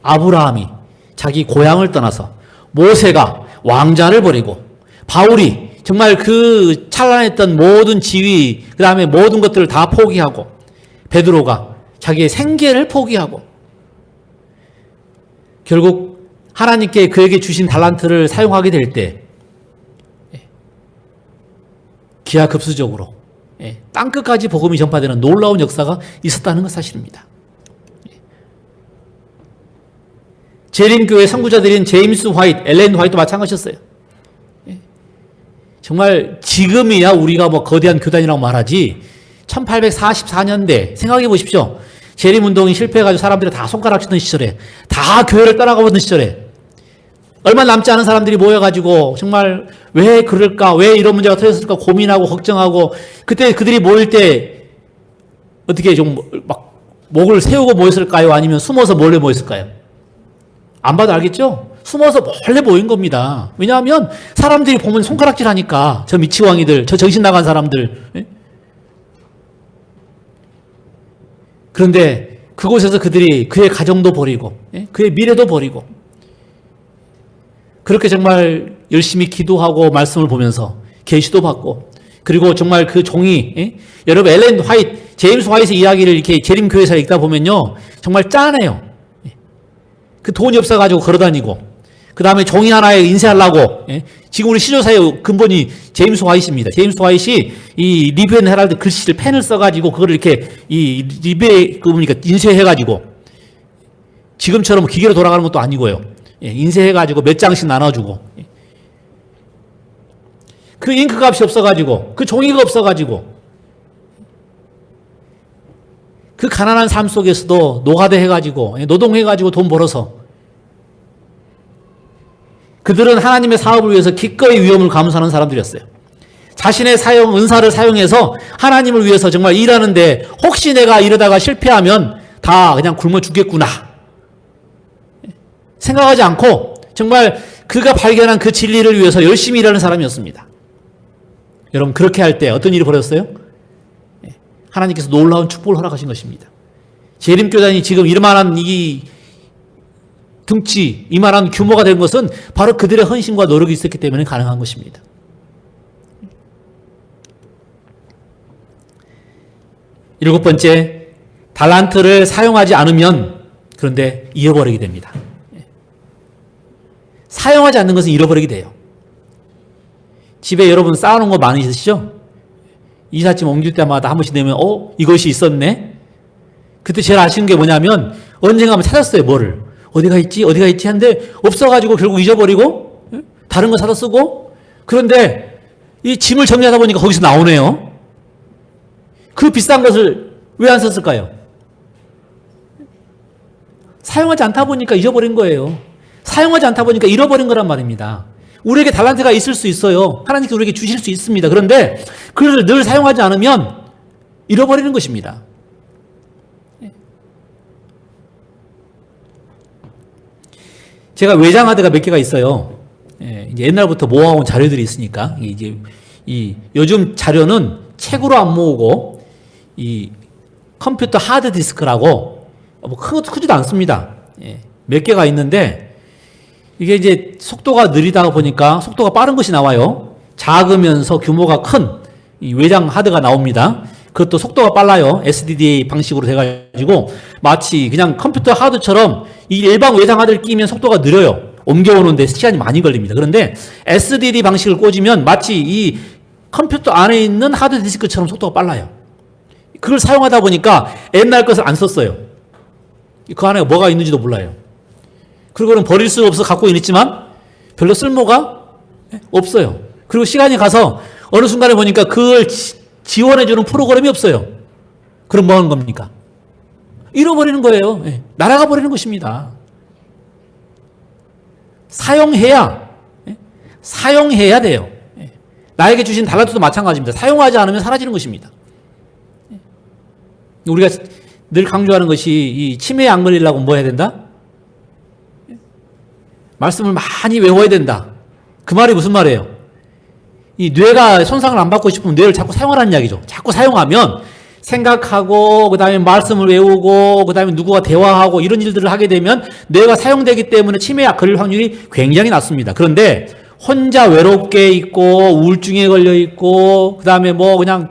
아브라함이 자기 고향을 떠나서, 모세가 왕자를 버리고, 바울이 정말 그 찬란했던 모든 지위, 그 다음에 모든 것들을 다 포기하고, 베드로가 자기의 생계를 포기하고, 결국 하나님께 그에게 주신 달란트를 사용하게 될 때 기하급수적으로 땅끝까지 복음이 전파되는 놀라운 역사가 있었다는 것 사실입니다. 재림교회 선구자들인 제임스 화이트, 엘렌 화이트도 마찬가지였어요. 정말 지금이야 우리가 뭐 거대한 교단이라고 말하지, 1844년대 생각해 보십시오. 재림운동이 실패해가지고 사람들이 다 손가락 치던 시절에, 다 교회를 떠나가보던 시절에 얼마 남지 않은 사람들이 모여가지고 정말 왜 그럴까, 왜 이런 문제가 터졌을까 고민하고 걱정하고, 그때 그들이 모일 때 어떻게 좀 막 목을 세우고 모였을까요? 아니면 숨어서 몰래 모였을까요? 안 봐도 알겠죠? 숨어서 몰래 모인 겁니다. 왜냐하면 사람들이 보면 손가락질 하니까, 저 미치광이들, 저 정신 나간 사람들. 그런데 그곳에서 그들이 그의 가정도 버리고, 그의 미래도 버리고, 그렇게 정말 열심히 기도하고 말씀을 보면서 계시도 받고, 그리고 정말 그 종이, 여러분 엘렌 화이트, 제임스 화이트의 이야기를 이렇게 재림교회에서 읽다 보면요, 정말 짠해요. 그 돈이 없어가지고 걸어다니고, 그 다음에 종이 하나에 인쇄하려고, 예? 지금 우리 시조사의 근본이 제임스 화이트입니다. 제임스 화이트이 이 리뷰 앤 헤럴드 글씨를 펜을 써가지고 그걸 이렇게 이 리뷰에 그러니까 인쇄해가지고 지금처럼 기계로 돌아가는 것도 아니고요. 예, 인쇄해가지고 몇 장씩 나눠주고, 예. 그 잉크 값이 없어가지고, 그 종이가 없어가지고, 그 가난한 삶 속에서도 노가다 해가지고, 예, 노동해가지고 돈 벌어서 그들은 하나님의 사업을 위해서 기꺼이 위험을 감수하는 사람들이었어요. 자신의 은사를 사용해서 하나님을 위해서 정말 일하는데 혹시 내가 이러다가 실패하면 다 그냥 굶어 죽겠구나 생각하지 않고 정말 그가 발견한 그 진리를 위해서 열심히 일하는 사람이었습니다. 여러분, 그렇게 할 때 어떤 일이 벌어졌어요? 하나님께서 놀라운 축복을 허락하신 것입니다. 재림교단이 지금 이만한 이 등치, 이만한 규모가 된 것은 바로 그들의 헌신과 노력이 있었기 때문에 가능한 것입니다. 일곱 번째, 달란트를 사용하지 않으면 그런데 잃어버리게 됩니다. 사용하지 않는 것은 잃어버리게 돼요. 집에 여러분 쌓아놓은 거 많이 있으시죠? 이삿짐 옮길 때마다 한 번씩 되면 이것이 있었네? 그때 제일 아쉬운 게 뭐냐면 언젠가 한번 찾았어요. 뭐를 어디가 있지 하는데 없어가지고 결국 잊어버리고 다른 거 사다 쓰고, 그런데 이 짐을 정리하다 보니까 거기서 나오네요. 그 비싼 것을 왜 안 썼을까요? 사용하지 않다 보니까 잊어버린 거예요. 사용하지 않다 보니까 잃어버린 거란 말입니다. 우리에게 달란트가 있을 수 있어요. 하나님께서 우리에게 주실 수 있습니다. 그런데 그것을 늘 사용하지 않으면 잃어버리는 것입니다. 제가 외장하드가 몇 개가 있어요. 이제 옛날부터 모아온 자료들이 있으니까, 이제 요즘 자료는 책으로 안 모으고 이 컴퓨터 하드 디스크라고 뭐 크지도 않습니다. 몇 개가 있는데 이게 이제 속도가 느리다 보니까 속도가 빠른 것이 나와요. 작으면서 규모가 큰 이 외장 하드가 나옵니다. 그것도 속도가 빨라요. SDDA 방식으로 돼가지고 마치 그냥 컴퓨터 하드처럼 이 일반 외장 하드를 끼면 속도가 느려요. 옮겨오는데 시간이 많이 걸립니다. 그런데 SDD 방식을 꽂으면 마치 이 컴퓨터 안에 있는 하드 디스크처럼 속도가 빨라요. 그걸 사용하다 보니까 옛날 것을 안 썼어요. 그 안에 뭐가 있는지도 몰라요. 그리고는 버릴 수 없어 갖고 있지만 별로 쓸모가 없어요. 그리고 시간이 가서 어느 순간에 보니까 그걸 지원해주는 프로그램이 없어요. 그럼 뭐 하는 겁니까? 잃어버리는 거예요. 날아가 버리는 것입니다. 사용해야 돼요. 나에게 주신 달란트도 마찬가지입니다. 사용하지 않으면 사라지는 것입니다. 우리가 늘 강조하는 것이 이 치매에 안 걸리려고 뭐 해야 된다? 말씀을 많이 외워야 된다. 그 말이 무슨 말이에요? 이 뇌가 손상을 안 받고 싶으면 뇌를 자꾸 사용하라는 이야기죠. 자꾸 사용하면 생각하고, 그 다음에 말씀을 외우고, 그 다음에 누구와 대화하고 이런 일들을 하게 되면 뇌가 사용되기 때문에 치매에 걸릴 확률이 굉장히 낮습니다. 그런데 혼자 외롭게 있고, 우울증에 걸려 있고, 그 다음에 뭐 그냥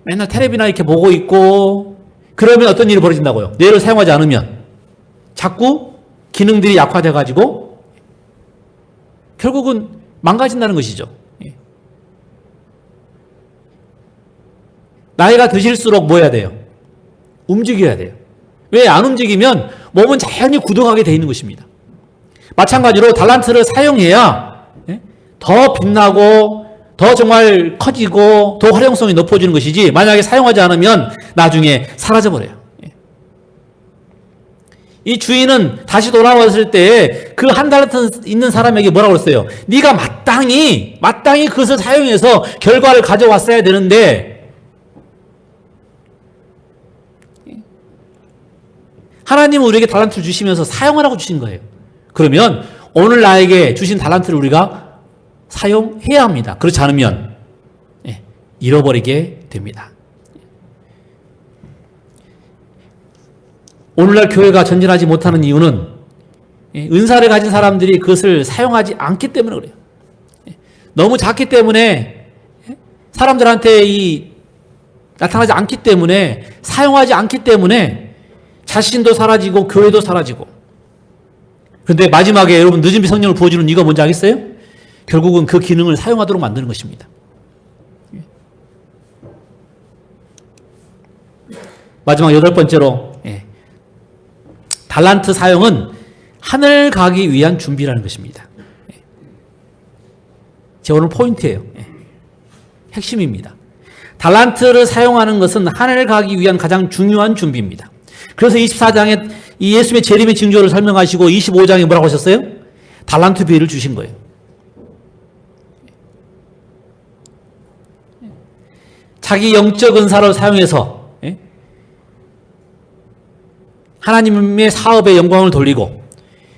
맨날 텔레비나 이렇게 보고 있고, 그러면 어떤 일이 벌어진다고요? 뇌를 사용하지 않으면 자꾸 기능들이 약화돼가지고 결국은 망가진다는 것이죠. 나이가 드실수록 뭐 해야 돼요? 움직여야 돼요. 왜 안 움직이면 몸은 자연히 굳어가게 돼 있는 것입니다. 마찬가지로 달란트를 사용해야 더 빛나고 더 정말 커지고 더 활용성이 높아지는 것이지, 만약에 사용하지 않으면 나중에 사라져버려요. 이 주인은 다시 돌아왔을 때 그 한 달란트 있는 사람에게 뭐라고 그랬어요? 네가 마땅히 그것을 사용해서 결과를 가져왔어야 되는데, 하나님은 우리에게 달란트를 주시면서 사용하라고 주신 거예요. 그러면 오늘 나에게 주신 달란트를 우리가 사용해야 합니다. 그렇지 않으면 잃어버리게 됩니다. 오늘날 교회가 전진하지 못하는 이유는 은사를 가진 사람들이 그것을 사용하지 않기 때문에 그래요. 너무 작기 때문에, 사람들한테 나타나지 않기 때문에, 사용하지 않기 때문에 자신도 사라지고 교회도 사라지고, 그런데 마지막에 여러분 늦은 비 성령을 부어주는 이유가 뭔지 알겠어요? 결국은 그 기능을 사용하도록 만드는 것입니다. 마지막 8번째로 달란트 사용은 하늘 가기 위한 준비라는 것입니다. 제 오늘 포인트예요. 핵심입니다. 달란트를 사용하는 것은 하늘 가기 위한 가장 중요한 준비입니다. 그래서 24장에 이 예수님의 재림의 징조를 설명하시고 25장에 뭐라고 하셨어요? 달란트 비유를 주신 거예요. 자기 영적 은사를 사용해서 하나님의 사업에 영광을 돌리고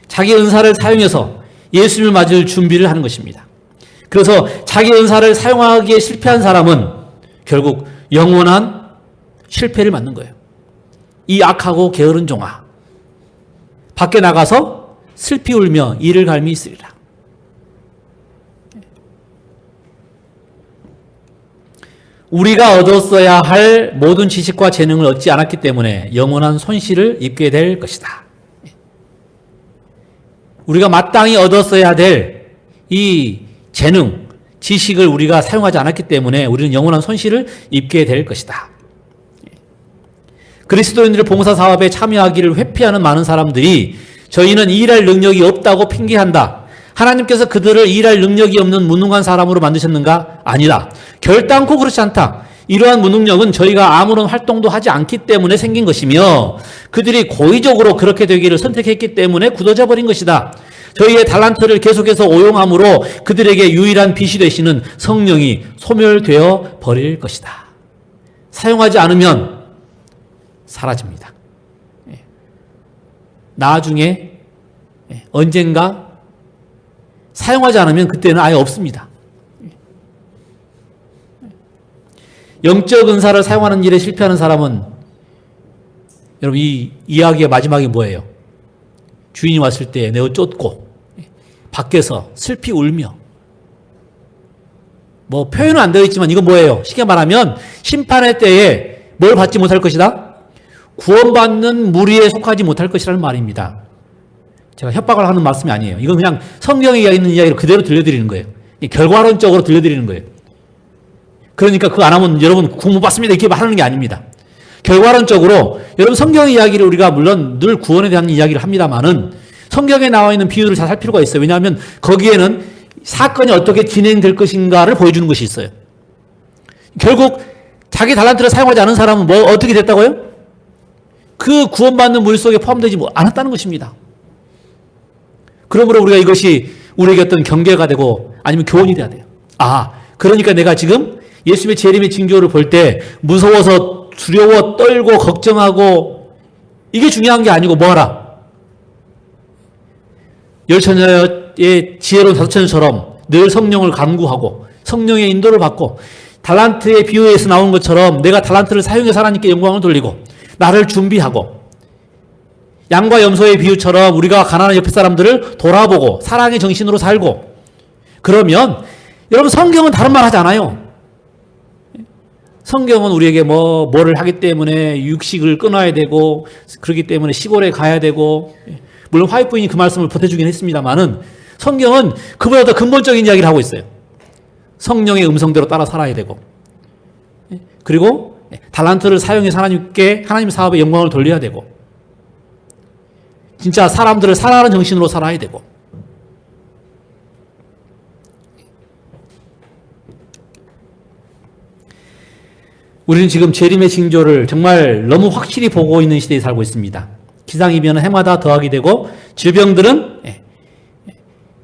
자기 은사를 사용해서 예수님을 맞을 준비를 하는 것입니다. 그래서 자기 은사를 사용하기에 실패한 사람은 결국 영원한 실패를 맞는 거예요. 이 악하고 게으른 종아, 밖에 나가서 슬피 울며 이를 갈미 있으리라. 우리가 얻었어야 할 모든 지식과 재능을 얻지 않았기 때문에 영원한 손실을 입게 될 것이다. 우리가 마땅히 얻었어야 될 이 재능, 지식을 우리가 사용하지 않았기 때문에 우리는 영원한 손실을 입게 될 것이다. 그리스도인들의 봉사 사업에 참여하기를 회피하는 많은 사람들이 저희는 일할 능력이 없다고 핑계한다. 하나님께서 그들을 일할 능력이 없는 무능한 사람으로 만드셨는가? 아니다. 결단코 그렇지 않다. 이러한 무능력은 저희가 아무런 활동도 하지 않기 때문에 생긴 것이며 그들이 고의적으로 그렇게 되기를 선택했기 때문에 굳어져 버린 것이다. 저희의 달란트를 계속해서 오용함으로 그들에게 유일한 빛이 되시는 성령이 소멸되어 버릴 것이다. 사용하지 않으면 사라집니다. 나중에 언젠가 사용하지 않으면 그때는 아예 없습니다. 영적 은사를 사용하는 일에 실패하는 사람은 여러분 이 이야기의 마지막이 뭐예요? 주인이 왔을 때 내어 쫓고 밖에서 슬피 울며 뭐 표현은 안 되어 있지만 이건 뭐예요? 쉽게 말하면 심판의 때에 뭘 받지 못할 것이다? 구원받는 무리에 속하지 못할 것이라는 말입니다. 제가 협박을 하는 말씀이 아니에요. 이건 그냥 성경에 있는 이야기를 그대로 들려드리는 거예요. 결과론적으로 들려드리는 거예요. 그러니까 그거 안 하면 여러분 구원 못 받습니다 이렇게 말하는 게 아닙니다. 결과론적으로 여러분 성경의 이야기를 우리가 물론 늘 구원에 대한 이야기를 합니다만은 성경에 나와 있는 비유를 잘 살 필요가 있어요. 왜냐하면 거기에는 사건이 어떻게 진행될 것인가를 보여주는 것이 있어요. 결국 자기 달란트를 사용하지 않은 사람은 뭐 어떻게 됐다고요? 그 구원받는 물 속에 포함되지 않았다는 것입니다. 그러므로 우리가 이것이 우리에게 어떤 경계가 되고 아니면 교훈이 돼야 돼요. 아, 그러니까 내가 지금 예수님의 재림의 징조를 볼 때 무서워서 두려워 떨고 걱정하고 이게 중요한 게 아니고 뭐하라? 열처녀의 지혜로운 다섯처녀처럼 늘 성령을 간구하고 성령의 인도를 받고 달란트의 비유에서 나온 것처럼 내가 달란트를 사용해서 하나님께 영광을 돌리고 나를 준비하고 양과 염소의 비유처럼 우리가 가난한 옆에 사람들을 돌아보고 사랑의 정신으로 살고 그러면 여러분 성경은 다른 말 하지 않아요. 성경은 우리에게 뭐를 하기 때문에 육식을 끊어야 되고 그렇기 때문에 시골에 가야 되고 물론 화이트부인이 그 말씀을 보태주긴 했습니다만은 성경은 그보다 더 근본적인 이야기를 하고 있어요. 성령의 음성대로 따라 살아야 되고 그리고 달란트를 사용해서 하나님께 하나님 사업에 영광을 돌려야 되고 진짜 사람들을 사랑하는 정신으로 살아야 되고 우리는 지금 재림의 징조를 정말 너무 확실히 보고 있는 시대에 살고 있습니다. 기상이변은 해마다 더하게 되고 질병들은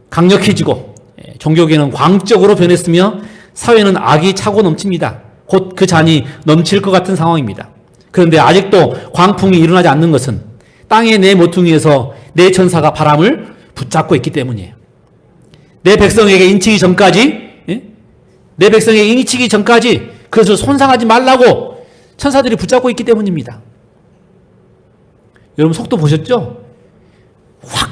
강력해지고 종교계는 광적으로 변했으며 사회는 악이 차고 넘칩니다. 곧 그 잔이 넘칠 것 같은 상황입니다. 그런데 아직도 광풍이 일어나지 않는 것은 땅의 내 모퉁이에서 내 천사가 바람을 붙잡고 있기 때문이에요. 내 백성에게 인치기 전까지 내 백성에게 인치기 전까지 그것을 손상하지 말라고 천사들이 붙잡고 있기 때문입니다. 여러분 속도 보셨죠? 확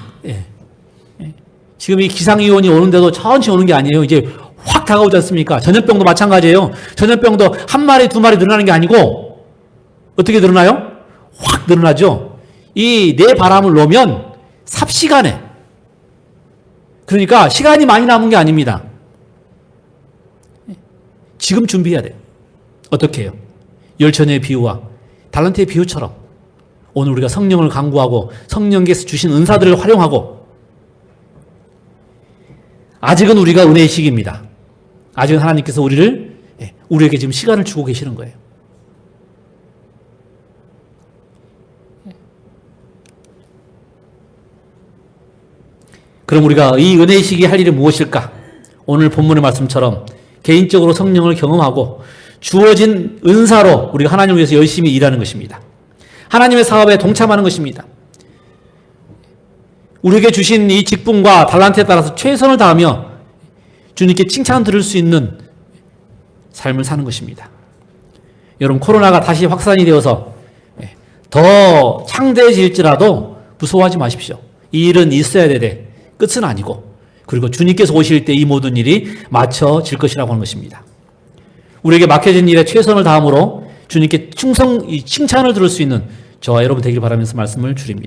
지금 이 기상이온이 오는데도 천천히 오는 게 아니에요. 이제 확 다가오지 않습니까? 전염병도 마찬가지예요. 전염병도 한 마리 두 마리 늘어나는 게 아니고 어떻게 늘어나요? 확 늘어나죠. 이 내 바람을 놓으면 삽시간에 그러니까 시간이 많이 남은 게 아닙니다. 지금 준비해야 돼요. 어떻게 해요? 열처녀의 비유와 달란트의 비유처럼 오늘 우리가 성령을 간구하고 성령께서 주신 은사들을 활용하고, 아직은 우리가 은혜의 시기입니다. 아직은 하나님께서 우리에게 지금 시간을 주고 계시는 거예요. 그럼 우리가 이 은혜의 시기에 할 일이 무엇일까? 오늘 본문의 말씀처럼 개인적으로 성령을 경험하고 주어진 은사로 우리가 하나님을 위해서 열심히 일하는 것입니다. 하나님의 사업에 동참하는 것입니다. 우리에게 주신 이 직분과 달란트에 따라서 최선을 다하며 주님께 칭찬 들을 수 있는 삶을 사는 것입니다. 여러분, 코로나가 다시 확산이 되어서 더 창대해질지라도 무서워하지 마십시오. 이 일은 있어야 되되 끝은 아니고, 그리고 주님께서 오실 때 이 모든 일이 맞춰질 것이라고 하는 것입니다. 우리에게 맡겨진 일에 최선을 다함으로 주님께 칭찬을 들을 수 있는 저와 여러분 되길 바라면서 말씀을 드립니다.